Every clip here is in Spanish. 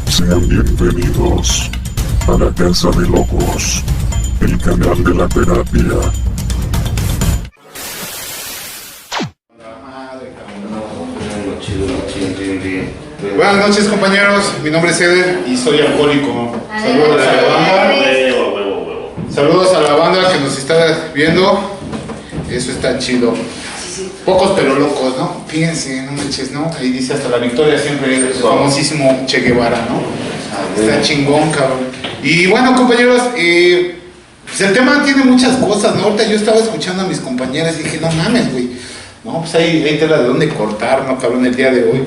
Sean bienvenidos a la Casa de Locos, el canal de la terapia. Buenas noches, compañeros, mi nombre es Eder y soy alcohólico. Saludos a la banda. Saludos a la banda que nos está viendo. Eso está chido. Pocos pero locos, ¿no? Fíjense, no manches, ¿no? Ahí dice hasta la victoria siempre el famosísimo Che Guevara, ¿no? Está chingón, cabrón. Y bueno, compañeros, pues el tema tiene muchas cosas, ¿no? Ahorita yo estaba escuchando a mis compañeras y dije, no mames, güey. No, pues hay tela de dónde cortar, ¿no, cabrón? El día de hoy.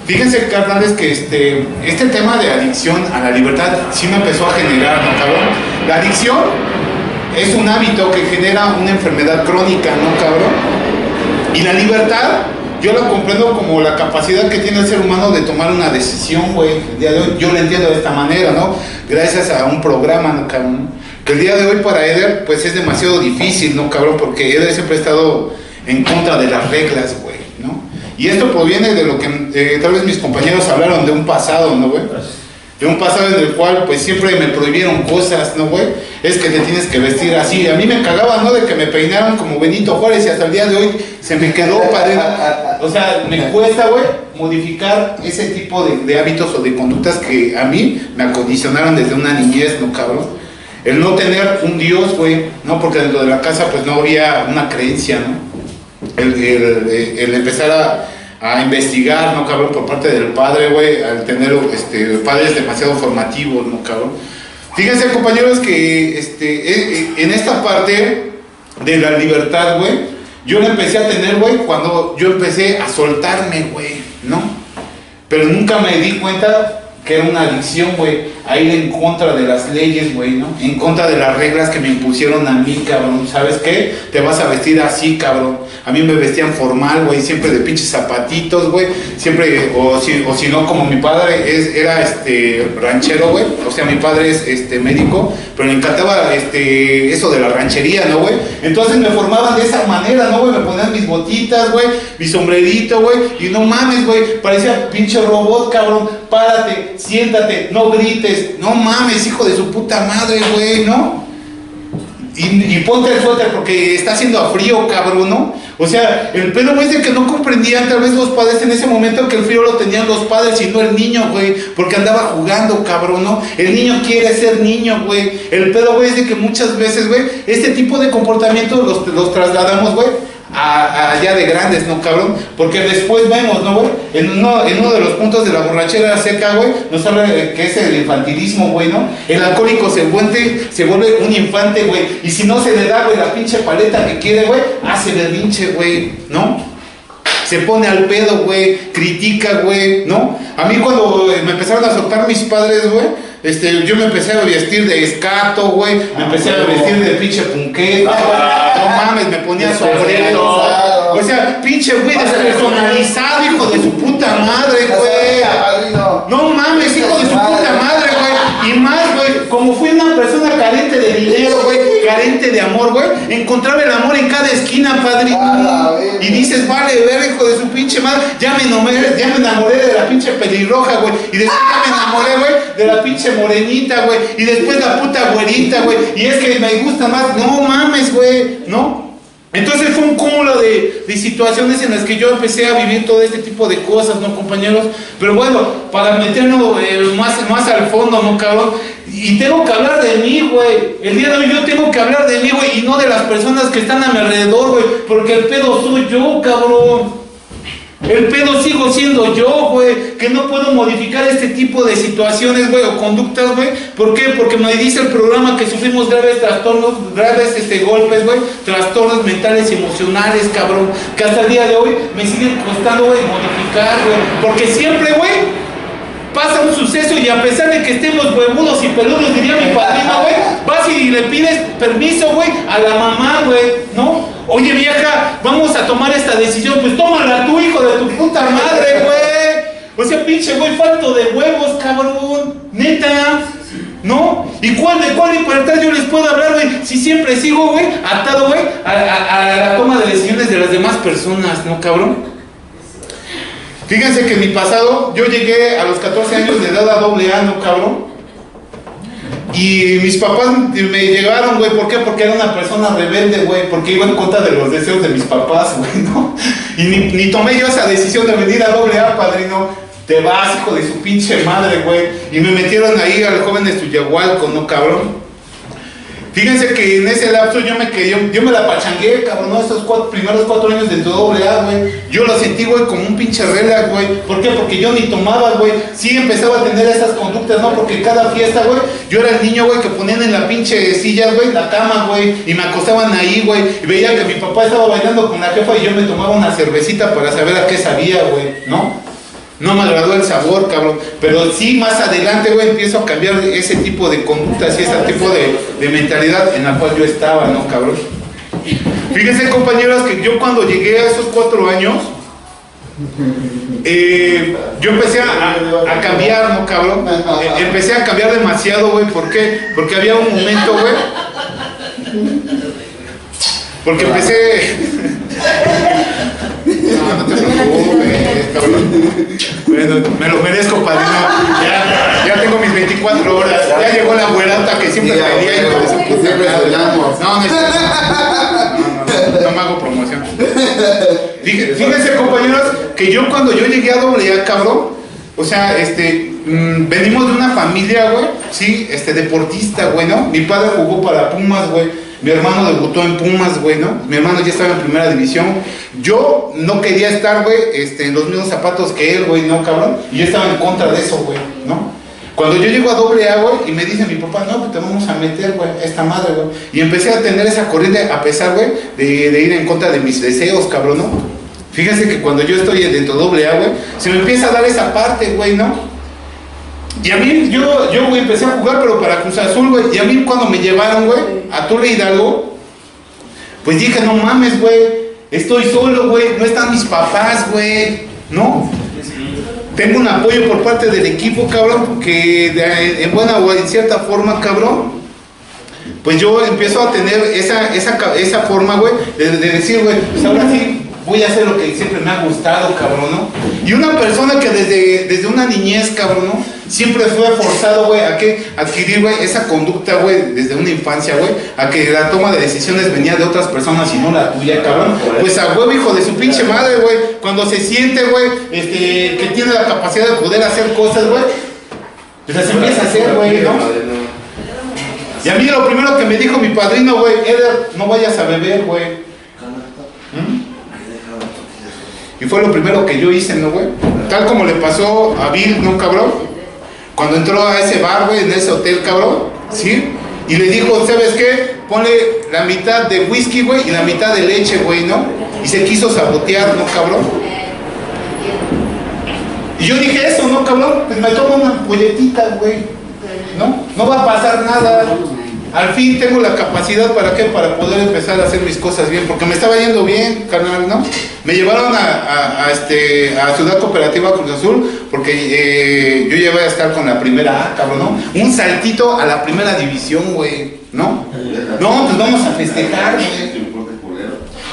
Fíjense, carnales, que este tema de adicción a la libertad sí me empezó a generar, ¿no, cabrón? La adicción es un hábito que genera una enfermedad crónica, ¿no, cabrón? Y la libertad, yo la comprendo como la capacidad que tiene el ser humano de tomar una decisión, güey. El día de hoy yo lo entiendo de esta manera, ¿no? Gracias a un programa, ¿no, cabrón? Que el día de hoy para Eder, pues es demasiado difícil, ¿no, cabrón? Porque Eder siempre ha estado en contra de las reglas, güey, ¿no? Y esto proviene de lo que tal vez mis compañeros hablaron de un pasado, ¿no, güey? De un pasado en el cual pues siempre me prohibieron cosas, ¿no, güey? Es que te tienes que vestir así. A mí me cagaba, ¿no? De que me peinaron como Benito Juárez y hasta el día de hoy se me quedó para... O sea, me cuesta, güey, modificar ese tipo de hábitos o de conductas que a mí me acondicionaron desde una niñez, ¿no, cabrón? El no tener un Dios, güey, ¿no? Porque dentro de la casa pues no había una creencia, ¿no? El empezar a investigar, ¿no, cabrón? Por parte del padre, güey, al tener padres demasiado formativos, ¿no, cabrón? Fíjense, compañeros, que en esta parte de la libertad, güey, yo la empecé a tener, güey, cuando yo empecé a soltarme, güey, ¿no? Pero nunca me di cuenta que era una adicción, güey, a ir en contra de las leyes, güey, ¿no? En contra de las reglas que me impusieron a mí, cabrón. ¿Sabes qué? Te vas a vestir así, cabrón. A mí me vestían formal, güey, siempre de pinches zapatitos, güey. Siempre, o si no, como mi padre era ranchero, güey. O sea, mi padre es médico, pero le encantaba eso de la ranchería, ¿no, güey? Entonces me formaban de esa manera, ¿no, güey? Me ponían mis botitas, güey, mi sombrerito, güey. Y no mames, güey, parecía pinche robot, cabrón. Párate, siéntate, no grites. No mames, hijo de su puta madre, güey, ¿no? Y ponte el suéter porque está haciendo frío, cabrón, ¿no? O sea, el pedo, güey, es de que no comprendían tal vez los padres en ese momento que el frío lo tenían los padres y no el niño, güey, porque andaba jugando, cabrón, ¿no? El niño quiere ser niño, güey. El pedo, güey, es de que muchas veces, güey, este tipo de comportamientos los trasladamos, güey, allá de grandes, ¿no, cabrón? Porque después vemos, ¿no, güey? En uno de los puntos de la borrachera seca, güey, nos habla que es el infantilismo, güey, ¿no? El alcohólico se vuelve un infante, güey, y si no se le da, güey, la pinche paleta que quiere, güey, hace berrinche, güey, ¿no? Se pone al pedo, güey, critica, güey, ¿no? A mí cuando me empezaron a soltar mis padres, güey, yo me empecé a vestir de escato, güey, me empecé a vestir de pinche punqueta, güey, no mames, me ponía sombrero, o sea, pinche güey despersonalizado, hijo de su puta madre, güey, no mames, hijo de su puta madre, güey, y más, güey, como fui una persona carente de dinero, güey, carente de amor, güey, encontraba el amor en cada esquina, padrino, y dices, vale, ver, hijo de su pinche madre, ya me enamoré de la pinche pelirroja, güey, y después ya me enamoré, güey, de la pinche morenita, güey, y después la puta güerita, güey, y es que me gusta más, no mames, güey, ¿no? Entonces fue un cúmulo de situaciones en las que yo empecé a vivir todo este tipo de cosas, ¿no, compañeros? Pero bueno, para meternos más al fondo, ¿no, cabrón? Y tengo que hablar de mí, güey. El día de hoy yo tengo que hablar de mí, güey, y no de las personas que están a mi alrededor, güey, porque el pedo soy yo, cabrón. El pedo sigo siendo yo, güey, que no puedo modificar este tipo de situaciones, güey, o conductas, güey. ¿Por qué? Porque me dice el programa que sufrimos graves trastornos, graves golpes, güey, trastornos mentales y emocionales, cabrón, que hasta el día de hoy me siguen costando, güey, modificar, güey. Porque siempre, güey, pasa un suceso y a pesar de que estemos huevudos y peludos, diría mi padrino, güey, vas y le pides permiso, güey, a la mamá, güey, ¿no? Oye, vieja, vamos a tomar esta decisión. Pues tómala tú, hijo de tu puta madre, güey. O sea, pinche güey, falto de huevos, cabrón. Neta, ¿no? ¿Y de cuál libertad yo les puedo hablar, güey? Si siempre sigo, güey, atado, güey, a la toma de decisiones de las demás personas, ¿no, cabrón? Fíjense que en mi pasado, yo llegué a los 14 años de edad a AA, ¿no, cabrón? Y mis papás me llevaron, güey, ¿por qué? Porque era una persona rebelde, güey, porque iba en contra de los deseos de mis papás, güey, ¿no? Y ni tomé yo esa decisión de venir a AA, padrino. Te vas, hijo de su pinche madre, güey. Y me metieron ahí al joven Estuyahualco, ¿no, cabrón? Fíjense que en ese lapso yo me la pachangué, cabrón, ¿no? Estos primeros 4 años de AA, güey. Yo lo sentí, güey, como un pinche relax, güey. ¿Por qué? Porque yo ni tomaba, güey. Sí empezaba a tener esas conductas, ¿no? Porque cada fiesta, güey, yo era el niño, güey, que ponían en la pinche silla, güey, la cama, güey. Y me acostaban ahí, güey. Y veía que mi papá estaba bailando con la jefa y yo me tomaba una cervecita para saber a qué sabía, güey, ¿no? No me agradó el sabor, cabrón. Pero sí, más adelante, güey, empiezo a cambiar ese tipo de conductas y ese tipo de mentalidad en la cual yo estaba, ¿no, cabrón? Fíjense, compañeros, que yo cuando llegué a esos 4 años, yo empecé a cambiar, ¿no, cabrón? Empecé a cambiar demasiado, güey. ¿Por qué? Porque había un momento, güey. Porque empecé... No te preocupes, cabrón. Bueno, me lo merezco, padrino. Ya tengo mis 24 horas. Ya llegó la abuelata que siempre pedía, hijo de su puta madre. No me hago promoción. Fíjense, compañeros, que yo cuando yo llegué a AA, cabrón, o sea, venimos de una familia, güey, sí, deportista, güey, ¿no? Mi padre jugó para Pumas, güey. Mi hermano debutó en Pumas, güey, ¿no? Mi hermano ya estaba en primera división. Yo no quería estar, güey, en los mismos zapatos que él, güey, ¿no, cabrón? Y yo estaba en contra de eso, güey, ¿no? Cuando yo llego a AA, güey, y me dice mi papá, no, pues te vamos a meter, güey, esta madre, güey. Y empecé a tener esa corriente, a pesar, güey, de ir en contra de mis deseos, cabrón, ¿no? Fíjense que cuando yo estoy dentro de AA, güey, se me empieza a dar esa parte, güey, ¿no? Y a mí, yo güey, empecé a jugar, pero para Cruz Azul, güey. Y a mí cuando me llevaron, güey, a Tula Hidalgo, pues dije, no mames, güey, estoy solo, güey, no están mis papás, güey, ¿no? Tengo un apoyo por parte del equipo, cabrón, que en buena o en cierta forma, cabrón, pues yo empiezo a tener esa forma, güey, de decir, güey, pues ahora sí voy a hacer lo que siempre me ha gustado, cabrón, ¿no? Y una persona que desde una niñez, cabrón, ¿no? Siempre fue forzado, güey, a que adquirir, güey, esa conducta, güey, desde una infancia, güey, a que la toma de decisiones venía de otras personas y no la tuya, cabrón. Pues a huevo, hijo de su pinche madre, güey, cuando se siente, güey, que tiene la capacidad de poder hacer cosas, güey, pues así empieza a hacer, güey, ¿no? Y a mí lo primero que me dijo mi padrino, güey, Eder, no vayas a beber, güey. Y fue lo primero que yo hice, ¿no, güey? Tal como le pasó a Bill, ¿no, cabrón? Cuando entró a ese bar, güey, en ese hotel, cabrón, ¿sí? Y le dijo, ¿sabes qué? Ponle la mitad de whisky, güey, y la mitad de leche, güey, ¿no? Y se quiso sabotear, ¿no, cabrón? Y yo dije eso, ¿no, cabrón? Pues me tomo una polletita, güey, ¿no? No va a pasar nada. Al fin tengo la capacidad, ¿para qué? Para poder empezar a hacer mis cosas bien, porque me estaba yendo bien, carnal, ¿no? Me llevaron a Ciudad Cooperativa Cruz Azul, porque yo ya voy a estar con la primera A, cabrón, ¿no? Un saltito a la primera división, güey, ¿no? No, pues vamos a festejar, güey.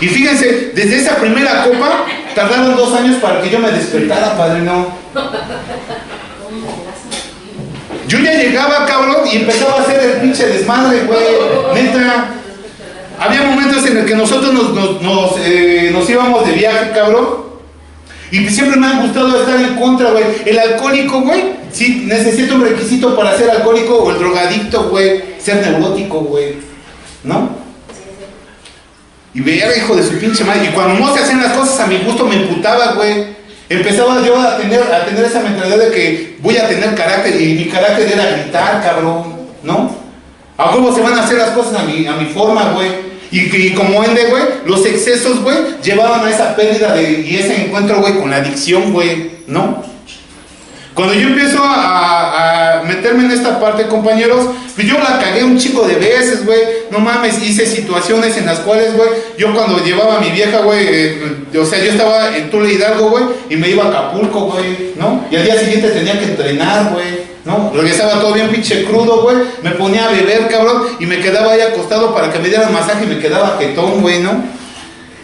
Y fíjense, desde esa primera copa, tardaron 2 años para que yo me despertara, padrino. Yo ya llegaba, cabrón, y empezaba a hacer el pinche desmadre, güey, neta. Había momentos en el que nosotros nos íbamos de viaje, cabrón, y siempre me ha gustado estar en contra, güey. El alcohólico, güey, sí, necesita un requisito para ser alcohólico, o el drogadicto, güey, ser neurótico, güey, ¿no? Y veía, hijo de su pinche madre, y cuando no se hacían las cosas a mi gusto me emputaba, güey. Empezaba yo a tener esa mentalidad de que voy a tener carácter, y mi carácter era gritar, cabrón, ¿no? A huevo se van a hacer las cosas a mi forma, güey. Y como ende, güey, los excesos, güey, llevaban a esa pérdida y ese encuentro, güey, con la adicción, güey, ¿no? Cuando yo empiezo a meterme en esta parte, compañeros, pues yo la cagué un chico de veces, güey. No mames, hice situaciones en las cuales, güey, yo cuando llevaba a mi vieja, güey, o sea, yo estaba en Tula Hidalgo, güey, y me iba a Acapulco, güey, ¿no? Y al día siguiente tenía que entrenar, güey, ¿no? Regresaba todo bien pinche crudo, güey, me ponía a beber, cabrón, y me quedaba ahí acostado para que me dieran masaje y me quedaba jetón, güey, ¿no?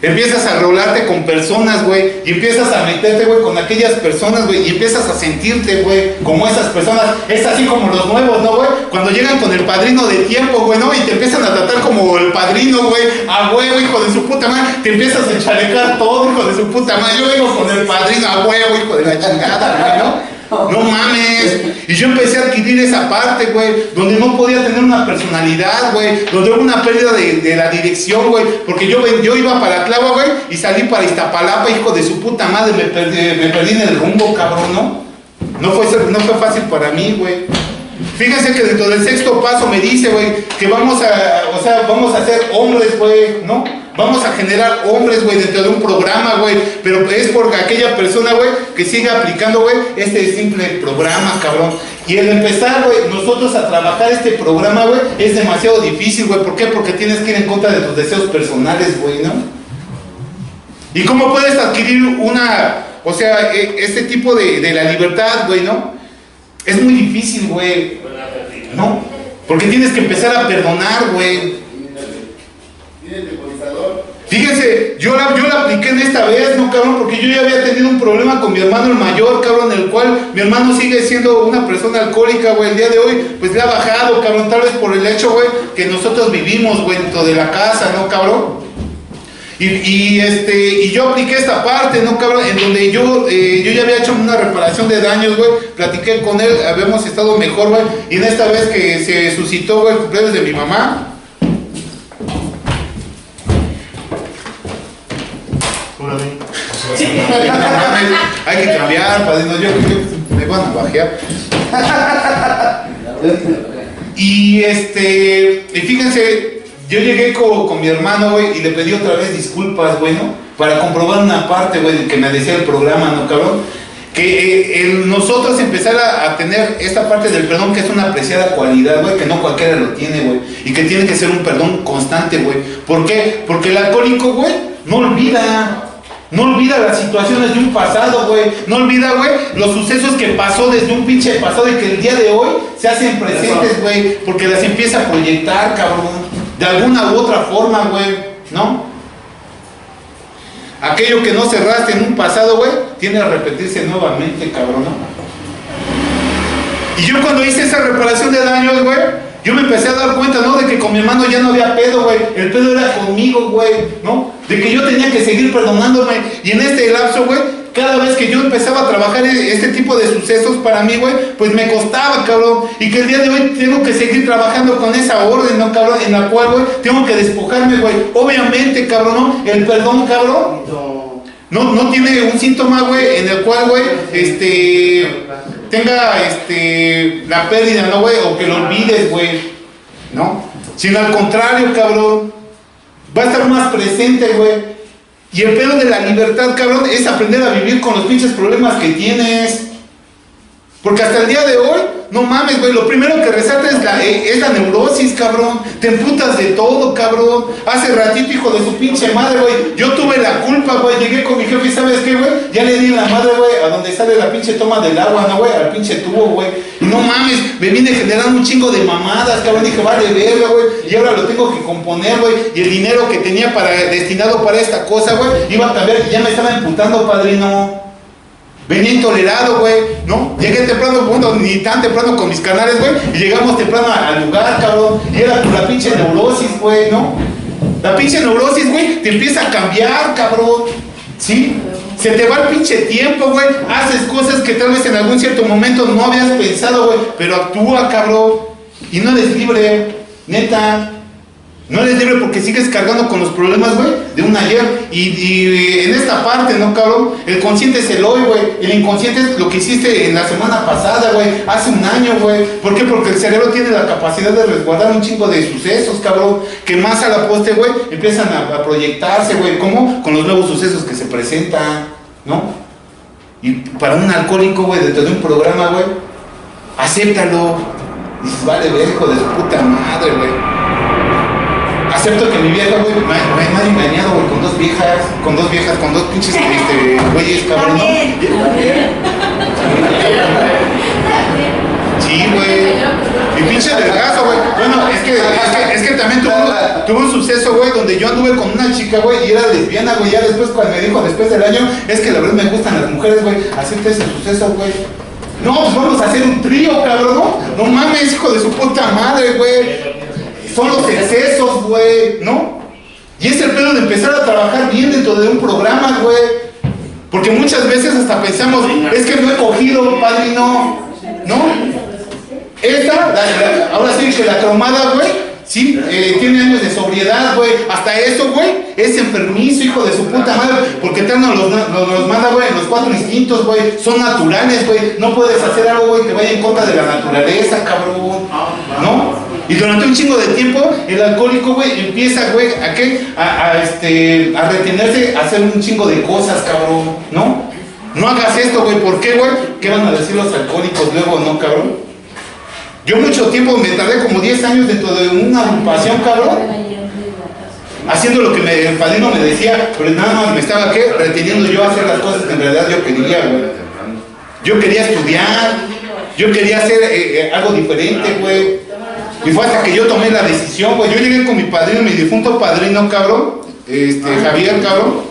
Empiezas a rolarte con personas, güey, y empiezas a meterte, güey, con aquellas personas, güey, y empiezas a sentirte, güey, como esas personas. Es así como los nuevos, ¿no, güey? Cuando llegan con el padrino de tiempo, güey, ¿no? Y te empiezan a tratar como el padrino, güey, a huevo, hijo de su puta madre. Te empiezas a enchalecar todo, hijo de su puta madre. Yo vengo con el padrino, a huevo, hijo de la chingada, güey, ¿no? No mames. Y yo empecé a adquirir esa parte, güey, donde no podía tener una personalidad, güey, donde hubo una pérdida de la dirección, güey, porque yo iba para Clava, güey, y salí para Iztapalapa, hijo de su puta madre, me perdí en el rumbo, cabrón, ¿no? No fue fácil para mí, güey. Fíjense que dentro del sexto paso me dice, güey, que vamos a ser hombres, güey, ¿no? Vamos a generar hombres, güey, dentro de un programa, güey. Pero es porque aquella persona, güey, que siga aplicando, güey, este simple programa, cabrón. Y el empezar, güey, nosotros a trabajar este programa, güey, es demasiado difícil, güey. ¿Por qué? Porque tienes que ir en contra de tus deseos personales, güey, ¿no? ¿Y cómo puedes adquirir este tipo de la libertad, güey, ¿no? Es muy difícil, güey, ¿no? Porque tienes que empezar a perdonar, güey. Fíjense, yo la apliqué en esta vez, ¿no, cabrón? Porque yo ya había tenido un problema con mi hermano el mayor, cabrón, el cual mi hermano sigue siendo una persona alcohólica, güey. El día de hoy, pues le ha bajado, cabrón, tal vez por el hecho, güey, que nosotros vivimos, güey, dentro de la casa, ¿no, cabrón? Y yo apliqué esta parte, ¿no, cabrón? En donde yo ya había hecho una reparación de daños, güey. Platiqué con él, habíamos estado mejor, güey. Y en esta vez que se suscitó, güey, el cumpleaños de mi mamá. Hay que cambiar, padrino. Yo me van a bajear. Y fíjense, yo llegué con mi hermano, güey, y le pedí otra vez disculpas, güey, ¿no? Para comprobar una parte, güey, que me decía el programa, ¿no, cabrón? Que nosotros empezar a tener esta parte del perdón, que es una apreciada cualidad, güey, que no cualquiera lo tiene, güey, y que tiene que ser un perdón constante, güey. ¿Por qué? Porque el alcohólico, güey, no olvida las situaciones de un pasado, güey. No olvida, güey, los sucesos que pasó desde un pinche pasado y que el día de hoy se hacen presentes, güey, porque las empieza a proyectar, cabrón, de alguna u otra forma, güey, ¿no? Aquello que no cerraste en un pasado, güey, tiene a repetirse nuevamente, cabrón, ¿no? Y yo cuando hice esa reparación de daños, güey, yo me empecé a dar cuenta, ¿no? De que con mi hermano ya no había pedo, güey. El pedo era conmigo, güey, ¿no? De que yo tenía que seguir perdonándome. Y en este lapso, güey, cada vez que yo empezaba a trabajar este tipo de sucesos para mí, güey, pues me costaba, cabrón. Y que el día de hoy tengo que seguir trabajando con esa orden, ¿no, cabrón? En la cual, güey, tengo que despojarme, güey. Obviamente, cabrón, ¿no? El perdón, cabrón, no tiene un síntoma, güey, en el cual, güey, tenga la pérdida, ¿no, güey? O que lo olvides, güey, ¿no? Sino al contrario, cabrón, va a estar más presente, güey. Y el pedo de la libertad, cabrón, es aprender a vivir con los pinches problemas que tienes. Porque hasta el día de hoy, no mames, güey, lo primero que resalta es la neurosis, cabrón. Te emputas de todo, cabrón. Hace ratito, hijo de su pinche madre, güey, yo tuve la culpa, güey. Llegué con mi jefe y ¿sabes qué, güey? Ya le di la madre, güey, a donde sale la pinche toma del agua, ¿no, güey? Al pinche tubo, güey. Y no mames, me vine generando un chingo de mamadas, cabrón. Dije, vale, verga, güey. Y ahora lo tengo que componer, güey. Y el dinero que tenía destinado para esta cosa, güey, iba a cambiar y ya me estaba emputando, padrino. Venía intolerado, güey, ¿no? Llegué temprano, bueno, ni tan temprano con mis canales, güey, y llegamos temprano al lugar, cabrón, y era por la pinche neurosis, güey, ¿no? La pinche neurosis, güey, te empieza a cambiar, cabrón, ¿sí? Se te va el pinche tiempo, güey, haces cosas que tal vez en algún cierto momento no habías pensado, güey, pero actúa, cabrón, y no eres libre, neta. No eres libre porque sigues cargando con los problemas, güey, de un ayer. Y en esta parte, ¿no, cabrón? El consciente es el hoy, güey. El inconsciente es lo que hiciste en la semana pasada, güey. Hace un año, güey. ¿Por qué? Porque el cerebro tiene la capacidad de resguardar un chingo de sucesos, cabrón. Que más a la poste, güey, empiezan a proyectarse, güey. ¿Cómo? Con los nuevos sucesos que se presentan, ¿no? Y para un alcohólico, güey, dentro de un programa, güey, acéptalo. Dices, vale, ver, hijo de su puta madre, güey. Acepto que mi vieja, güey, me ha engañado, güey, con dos viejas, con dos pinches, güeyes, cabrón, ¿no? Sí, güey. Mi pinche delgazo, güey. Bueno, es que también tuve un suceso, güey, donde yo anduve con una chica, güey, y era lesbiana, güey. Ya después, cuando me dijo, después del año, es que la verdad me gustan las mujeres, güey. Acepta ese suceso, güey. No, pues vamos a hacer un trío, cabrón, ¿no? No mames, hijo de su puta madre, güey. Son los excesos, güey, ¿no? Y es el pedo de empezar a trabajar bien dentro de un programa, güey. Porque muchas veces hasta pensamos, es que no he cogido, padrino, ¿no? Ahora sí que la cromada, güey, sí, tiene años de sobriedad, güey. Hasta eso, güey, es enfermizo, hijo de su puta madre. Porque tal nos manda, güey, los 4 instintos, güey. Son naturales, güey. No puedes hacer algo, güey, que vaya en contra de la naturaleza, cabrón, ¿no? Y durante un chingo de tiempo, el alcohólico, güey, empieza, güey, ¿a qué? A retenerse, a hacer un chingo de cosas, cabrón, ¿no? No hagas esto, güey, ¿por qué, güey? ¿Qué van a decir los alcohólicos luego, no, cabrón? Yo mucho tiempo, me tardé como 10 años dentro de una agrupación, cabrón, haciendo lo que el padrino me decía, pero nada más me estaba, ¿qué? Reteniendo yo a hacer las cosas que en realidad yo quería, güey. Yo quería estudiar, yo quería hacer algo diferente, güey. Y fue hasta que yo tomé la decisión, güey. Yo llegué con mi padrino, mi difunto padrino, cabrón, Javier, cabrón.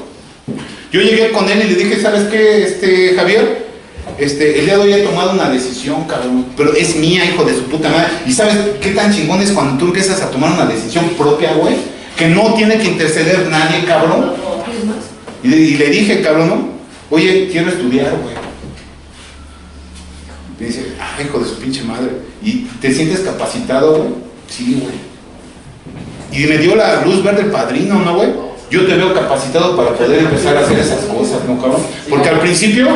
Yo llegué con él y le dije, ¿sabes qué, Javier? El día de hoy he tomado una decisión, cabrón, pero es mía, hijo de su puta madre. ¿Y sabes qué tan chingón es cuando tú empiezas a tomar una decisión propia, güey? Que no tiene que interceder nadie, cabrón. Y le dije, cabrón, ¿no? Oye, quiero estudiar, güey. Y dice, hijo de su pinche madre. ¿Y te sientes capacitado, güey? Sí, güey. Y me dio la luz verde el padrino, ¿no, güey? Yo te veo capacitado para poder empezar a hacer esas cosas, ¿no, cabrón? Porque al principio,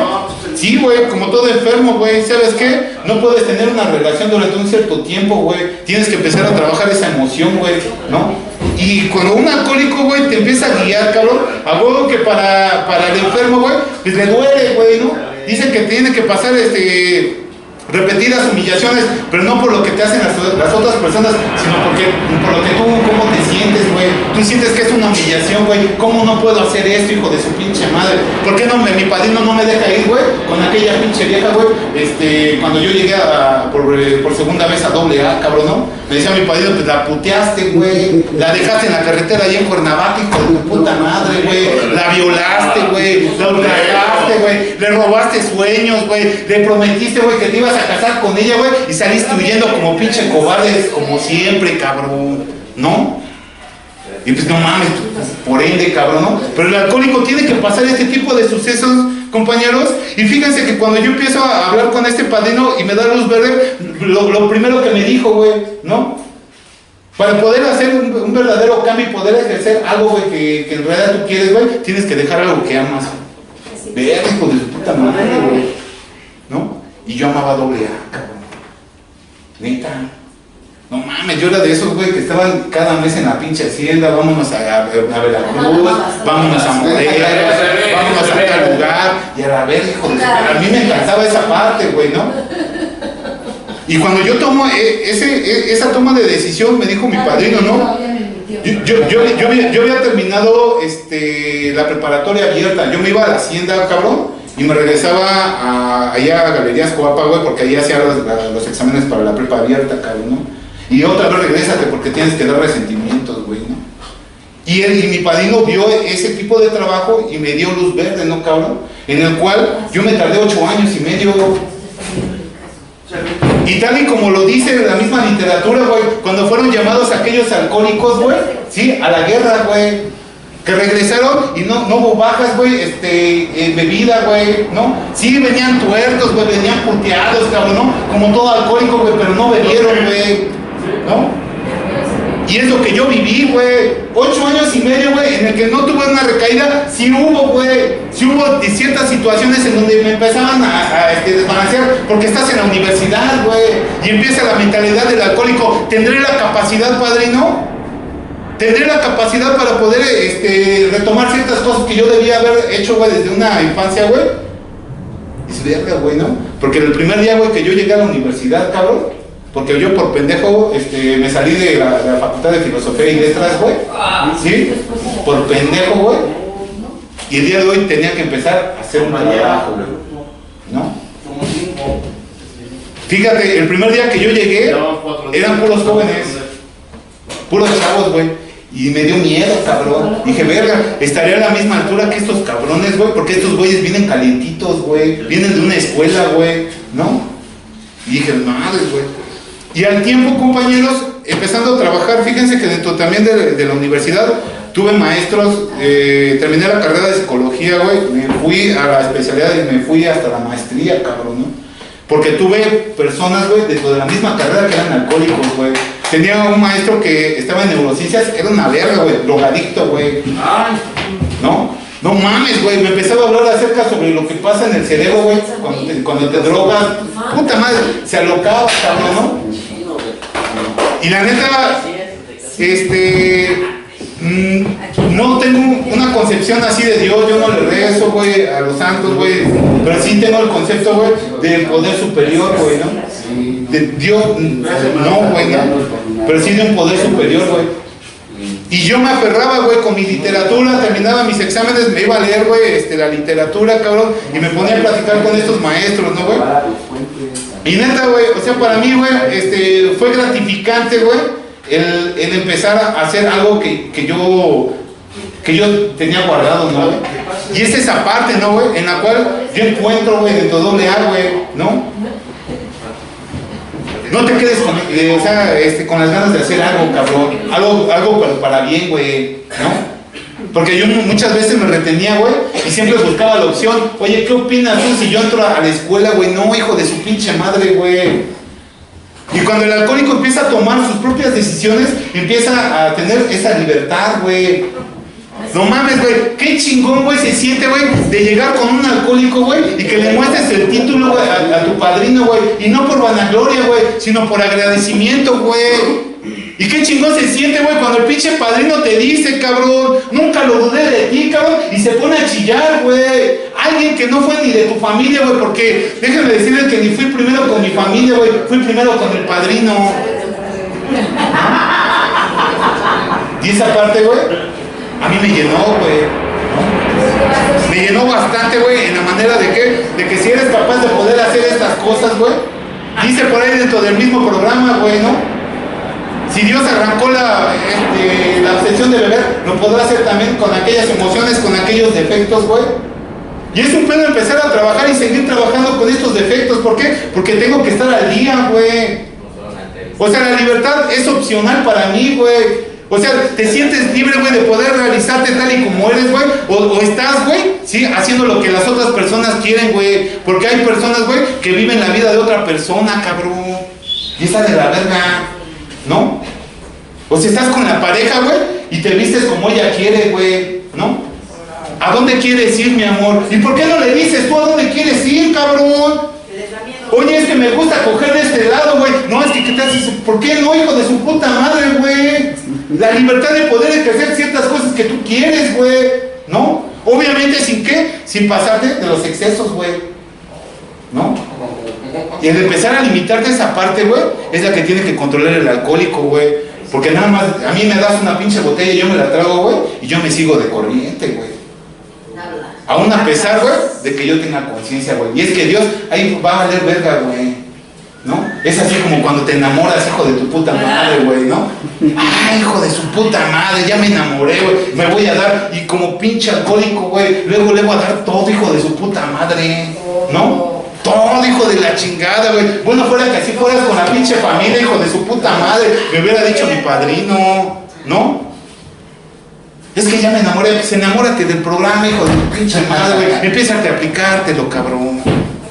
sí, güey, como todo enfermo, güey, ¿sabes qué? No puedes tener una relación durante un cierto tiempo, güey. Tienes que empezar a trabajar esa emoción, güey, ¿no? Y cuando un alcohólico, güey, te empieza a guiar, cabrón, a huevo que para el enfermo, güey, pues le duele, güey, ¿no? Dicen que tiene que pasar, repetidas humillaciones, pero no por lo que te hacen las otras personas, sino por lo que tú, cómo te sientes, güey. Tú sientes que es una humillación, güey. ¿Cómo no puedo hacer esto, hijo de su pinche madre? ¿Por qué mi padrino no me deja ir, güey? Con aquella pinche vieja, güey. Cuando yo llegué por segunda vez a AA, cabrón, ¿no? Me decía mi padrino, pues la puteaste, güey. La dejaste en la carretera ahí en Cuernavaca, hijo de tu puta madre, güey. La violaste, güey. La ultrajaste, güey. Le robaste sueños, güey. Le prometiste, güey, que te ibas a casar con ella, güey. Y saliste huyendo como pinche cobarde, como siempre, cabrón, ¿no? Y pues no mames, por ende, cabrón, ¿no? Pero el alcohólico tiene que pasar este tipo de sucesos, compañeros. Y fíjense que cuando yo empiezo a hablar con este padrino y me da luz verde, lo primero que me dijo, güey, ¿no? Para poder hacer un verdadero cambio y poder ejercer algo, güey, que en realidad tú quieres, güey, tienes que dejar algo que amas. Ver, hijo de su puta madre, güey, ¿no? Y yo amaba AA, cabrón. Neta. No mames, yo era de esos, güey, que estaban cada mes en la pinche hacienda. Vámonos a Veracruz, vámonos a Morelos, vámonos a tal lugar. Y a la vez, hijo de su... A mí me encantaba esa parte, güey, ¿no? Y cuando yo tomo esa toma de decisión, me dijo mi padrino, ¿no? Yo había terminado la preparatoria abierta. Yo me iba a la hacienda, cabrón. Y me regresaba allá a Galerías Coapa, güey, porque ahí hacía los exámenes para la prepa abierta, cabrón, ¿no? Y otra vez regrésate porque tienes que dar resentimientos, güey, ¿no? Y mi padrino vio ese tipo de trabajo y me dio luz verde, ¿no, cabrón? En el cual yo me tardé 8 años y medio. Y tal y como lo dice la misma literatura, güey, cuando fueron llamados aquellos alcohólicos, güey, sí, a la guerra, güey. Que regresaron y no hubo bajas, güey, bebida, güey, ¿no? Sí, venían tuertos, güey, venían puteados, cabrón, ¿no? Como todo alcohólico, güey, pero no bebieron, güey, ¿no? Y es lo que yo viví, güey. 8 años y medio, güey, en el que no tuve una recaída. Sí hubo, güey. Sí hubo ciertas situaciones en donde me empezaban a desbalancear. Porque estás en la universidad, güey. Y empieza la mentalidad del alcohólico. ¿Tendré la capacidad, padrino? ¿Tendré la capacidad para poder retomar ciertas cosas que yo debía haber hecho, güey, desde una infancia, güey? Es verga, güey, ¿no? Porque el primer día, güey, que yo llegué a la universidad, cabrón, porque yo por pendejo me salí de la Facultad de Filosofía y Letras, güey, ¿sí? Por pendejo, güey. Y el día de hoy tenía que empezar a hacer un trabajo, güey, ¿no? Fíjate, el primer día que yo llegué, eran puros jóvenes, puros chavos, güey. Y me dio miedo, cabrón. Dije, verga, estaría a la misma altura que estos cabrones, güey, porque estos güeyes vienen calientitos, güey. Vienen de una escuela, güey, ¿no? Y dije, madre, güey. Y al tiempo, compañeros, empezando a trabajar, fíjense que dentro también de la universidad, tuve maestros, terminé la carrera de psicología, güey, me fui a la especialidad y me fui hasta la maestría, cabrón, ¿no? Porque tuve personas, güey, dentro de la misma carrera que eran alcohólicos, güey. Tenía un maestro que estaba en neurociencias, era una verga, güey, drogadicto, güey. ¿No? No mames, güey, me empezaba a hablar acerca sobre lo que pasa en el cerebro, güey, cuando te drogas. Puta madre, se alocaba, cabrón, ¿no? Y la neta, no tengo una concepción así de Dios, yo no le rezo, güey, a los santos, güey, pero sí tengo el concepto, güey, del poder superior, güey, ¿no? De Dios, no, güey, no, pero sí de un poder superior, güey. Y yo me aferraba, güey, con mi literatura, terminaba mis exámenes, me iba a leer, güey, la literatura, cabrón, y me ponía a platicar con estos maestros, ¿no, güey? Y neta, güey, o sea, para mí, güey, fue gratificante, güey, el empezar a hacer algo que yo tenía guardado, ¿no, güey? Y es esa parte, ¿no, güey? En la cual yo encuentro, güey, dentro de AA, güey, ¿no? No te quedes con las ganas de hacer algo, cabrón. Algo pero para bien, güey, ¿no? Porque yo muchas veces me retenía, güey, y siempre buscaba la opción. Oye, ¿qué opinas tú si yo entro a la escuela, güey? No, hijo de su pinche madre, güey. Y cuando el alcohólico empieza a tomar sus propias decisiones, empieza a tener esa libertad, güey. No mames, güey, qué chingón, güey, se siente, güey, de llegar con un alcohólico, güey, y que le muestres el título, güey, a tu padrino, güey. Y no por vanagloria, güey, sino por agradecimiento, güey. Y qué chingón se siente, güey, cuando el pinche padrino te dice, cabrón, nunca lo dudé de ti, cabrón, y se pone a chillar, güey. Alguien que no fue ni de tu familia, güey, porque déjenme decirles que ni fui primero con mi familia, güey, fui primero con el padrino. Y esa parte, güey, a mí me llenó, güey, ¿no? Me llenó bastante, güey, en la manera de que si eres capaz de poder hacer estas cosas, güey, dice por ahí dentro del mismo programa, güey, ¿no? Si Dios arrancó la obsesión de beber, lo podrá hacer también con aquellas emociones, con aquellos defectos, güey. Y es un pedo empezar a trabajar y seguir trabajando con estos defectos. ¿Por qué? Porque tengo que estar al día, güey. O sea, la libertad es opcional para mí, güey. O sea, te sientes libre, güey, de poder realizarte tal y como eres, güey. O estás, güey, sí, haciendo lo que las otras personas quieren, güey. Porque hay personas, güey, que viven la vida de otra persona, cabrón. Y está de la verga, ¿no? O si estás con la pareja, güey, y te vistes como ella quiere, güey, ¿no? ¿A dónde quieres ir, mi amor? ¿Y por qué no le dices tú a dónde quieres ir, cabrón? Oye, es que me gusta coger de este lado, güey. No, es que ¿qué te haces? ¿Por qué no, hijo de su puta madre, güey? La libertad de poder ejercer ciertas cosas que tú quieres, güey, ¿no? Obviamente, ¿sin qué? Sin pasarte de los excesos, güey, ¿no? Y el empezar a limitarte esa parte, güey, es la que tiene que controlar el alcohólico, güey. Porque nada más, a mí me das una pinche botella y yo me la trago, güey, y yo me sigo de corriente, güey. Aún a pesar, güey, de que yo tenga conciencia, güey. Y es que Dios ahí va a valer verga, güey, ¿no? Es así como cuando te enamoras, hijo de tu puta madre, güey, ¿no? Ay, hijo de su puta madre, ya me enamoré, güey. Me voy a dar, y como pinche alcohólico, güey, luego le voy a dar todo, hijo de su puta madre, ¿no? Todo, hijo de la chingada, güey. Bueno, fuera que así fueras con la pinche familia, hijo de su puta madre, me hubiera dicho mi padrino, ¿no? Es que ya me enamoré, pues enamórate del programa, hijo de tu pinche madre, güey. Empiézate a aplicártelo, cabrón,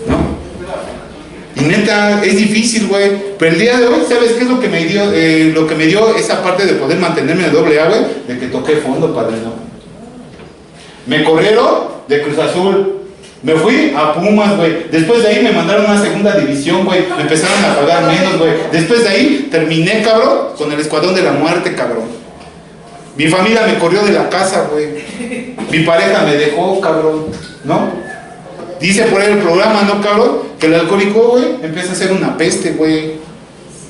¿no? Y neta, es difícil, güey. Pero el día de hoy, ¿sabes qué es lo que me dio? Lo que me dio esa parte de poder mantenerme en el AA, güey, de que toqué fondo, padrino. Me corrieron de Cruz Azul. Me fui a Pumas, güey. Después de ahí me mandaron a una segunda división, güey. Me empezaron a pagar menos, güey. Después de ahí terminé, cabrón, con el Escuadrón de la Muerte, cabrón. Mi familia me corrió de la casa, güey. Mi pareja me dejó, cabrón, ¿no? Dice por ahí el programa, ¿no, cabrón? Que el alcohólico, güey, empieza a ser una peste, güey.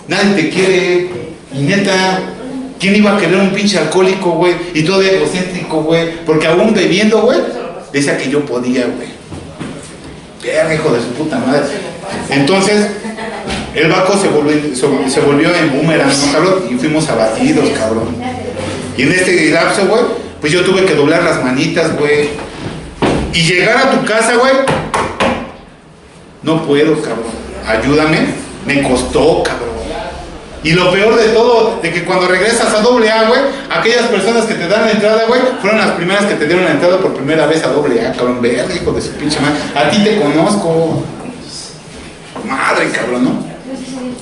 Nadie te quiere. Y neta, ¿quién iba a querer un pinche alcohólico, güey? Y todo egocéntrico, güey. Porque aún bebiendo, güey, decía que yo podía, güey. Verga, hijo de su puta madre. Entonces, el Baco se volvió en boomerang, ¿no, cabrón? Y fuimos abatidos, cabrón. Y en este lapso, güey, pues yo tuve que doblar las manitas, güey. Y llegar a tu casa, güey, no puedo, cabrón. Ayúdame, me costó, cabrón. Y lo peor de todo, de que cuando regresas a AA, güey, aquellas personas que te dan la entrada, güey, fueron las primeras que te dieron la entrada por primera vez a AA, cabrón. Verga, hijo de su pinche madre. A ti te conozco. Madre, cabrón, ¿no?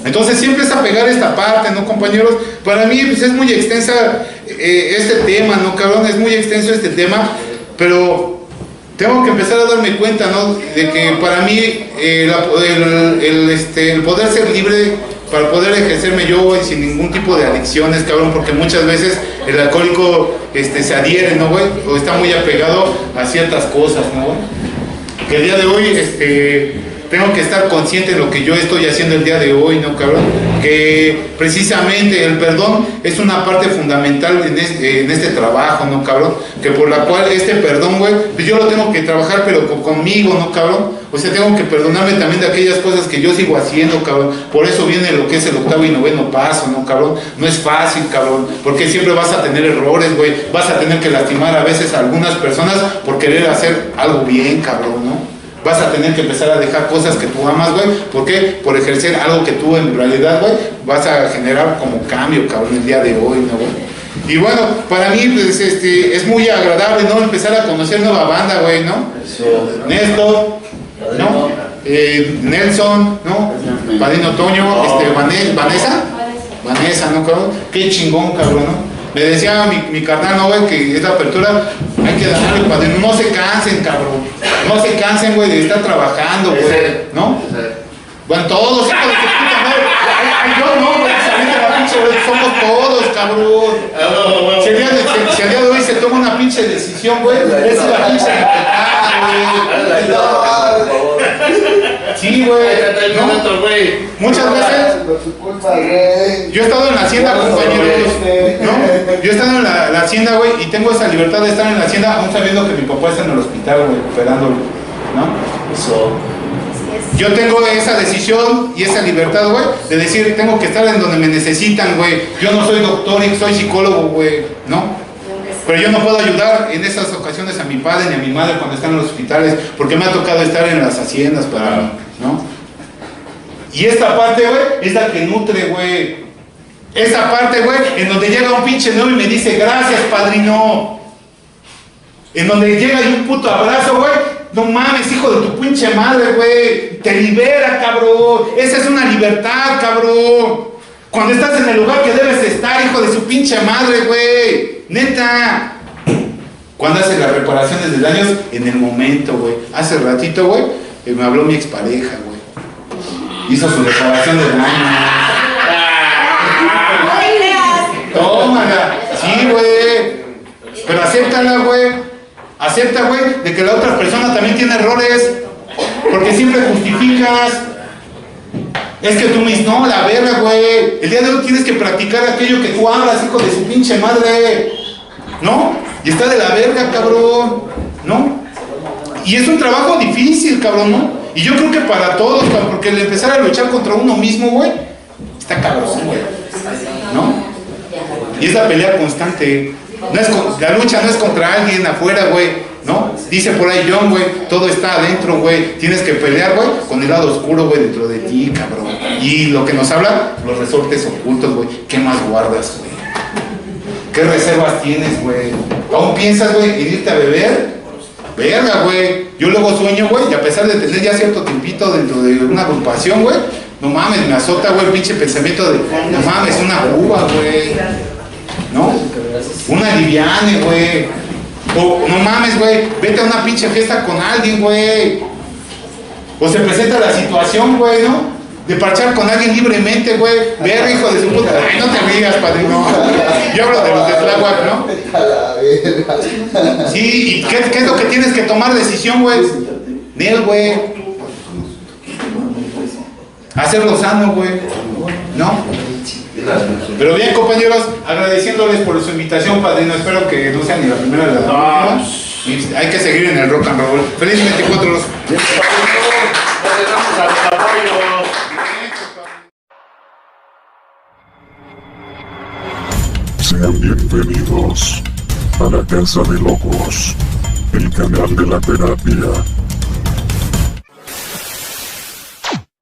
Entonces siempre es a pegar esta parte, ¿no, compañeros? Para mí pues, es muy extensa este tema, ¿no, cabrón? Es muy extenso este tema, pero tengo que empezar a darme cuenta, ¿no? De que para mí el poder ser libre, para poder ejercerme yo, güey, sin ningún tipo de adicciones, cabrón, porque muchas veces el alcohólico se adhiere, ¿no, güey? O está muy apegado a ciertas cosas, ¿no, güey? Que el día de hoy, tengo que estar consciente de lo que yo estoy haciendo el día de hoy, ¿no, cabrón? Que precisamente el perdón es una parte fundamental en este trabajo, ¿no, cabrón? Que por la cual este perdón, güey, pues yo lo tengo que trabajar, pero conmigo, ¿no, cabrón? O sea, tengo que perdonarme también de aquellas cosas que yo sigo haciendo, cabrón. Por eso viene lo que es el 8º y 9º paso, ¿no, cabrón? No es fácil, cabrón, porque siempre vas a tener errores, güey. Vas a tener que lastimar a veces a algunas personas por querer hacer algo bien, cabrón, ¿no? Vas a tener que empezar a dejar cosas que tú amas, güey. ¿Por qué? Por ejercer algo que tú en realidad, güey, vas a generar como cambio, cabrón, el día de hoy, ¿no, güey? Y bueno, para mí, pues, es muy agradable, ¿no? Empezar a conocer nueva banda, güey, ¿no? Néstor, ¿no? Nelson, ¿no? Padrino Toño, Vanessa, ¿no, cabrón? Qué chingón, cabrón, ¿no? Me decía mi carnal, ¿no, güey? Que esta apertura hay que darle, padrino. No se cansen, cabrón. No se cansen, güey, de estar trabajando, güey. ¿No? Bueno, todos, hijos de puta madre. Ay, yo no, güey. La pinche, güey. Somos todos, cabrón. Si el día de hoy se toma una pinche decisión, güey, esa es la pinche sí, güey. ¿No? Muchas veces yo he estado en la hacienda, compañeros, ¿no? Yo he estado en la hacienda, güey, y tengo esa libertad de estar en la hacienda aún sabiendo que mi papá está en el hospital, güey, operándolo, ¿no? Eso. Yo tengo esa decisión y esa libertad, güey, de decir, tengo que estar en donde me necesitan, güey. Yo no soy doctor y soy psicólogo, güey, ¿no? Pero yo no puedo ayudar en esas ocasiones a mi padre ni a mi madre cuando están en los hospitales, porque me ha tocado estar en las haciendas para, ¿no? Y esta parte, güey, es la que nutre, güey. Esa parte, güey, en donde llega un pinche nuevo y me dice, gracias, padrino. En donde llega y un puto abrazo, güey. No mames, hijo de tu pinche madre, güey. Te libera, cabrón. Esa es una libertad, cabrón. Cuando estás en el lugar que debes estar, hijo de su pinche madre, güey. Neta. Cuando haces las reparaciones de daños, en el momento, güey. Hace ratito, güey, me habló mi expareja, güey. Hizo su reparación de daños. Tómala. Sí, güey. Pero acéptala, güey. Acepta, güey, de que la otra persona también tiene errores. Porque siempre justificas. Es que tú mismo, no, la verga, güey. El día de hoy tienes que practicar aquello que tú hablas, hijo de su pinche madre. ¿No? Y está de la verga, cabrón. ¿No? Y es un trabajo difícil, cabrón, ¿no? Y yo creo que para todos, cabrón, porque el empezar a luchar contra uno mismo, güey, está cabrón, güey. ¿No? Y es la pelea constante. La lucha no es contra alguien afuera, güey, ¿no? Dice por ahí John, güey, todo está adentro, güey. Tienes que pelear, güey, con el lado oscuro, güey, dentro de ti, cabrón. Y lo que nos habla, los resortes ocultos, güey. ¿Qué más guardas, güey? ¿Qué reservas tienes, güey? ¿Aún piensas, güey, en irte a beber? Verga, güey. Yo luego sueño, güey, y a pesar de tener ya cierto tiempito dentro de una agrupación, güey, no mames, me azota, güey, el pinche pensamiento de, no mames, una uva, güey. ¿No? Una liviane, güey. O no mames, güey, vete a una pinche fiesta con alguien, güey. O se presenta la situación, güey, ¿no? De parchar con alguien libremente, güey. Ver, hijo de su puta. Ay, no te rías, padrino. Yo hablo de los de Tláhuac, ¿no? Sí, ¿y qué es lo que tienes que tomar decisión, güey? Nel, güey. Hacerlo sano, güey. ¿No? Pero bien, compañeros, agradeciéndoles por su invitación, padrino. Espero que no sea ni la primera ni la última. Y hay que seguir en el rock and roll. Feliz 24. Si Sean bienvenidos a la Casa de Locos, el canal de la terapia.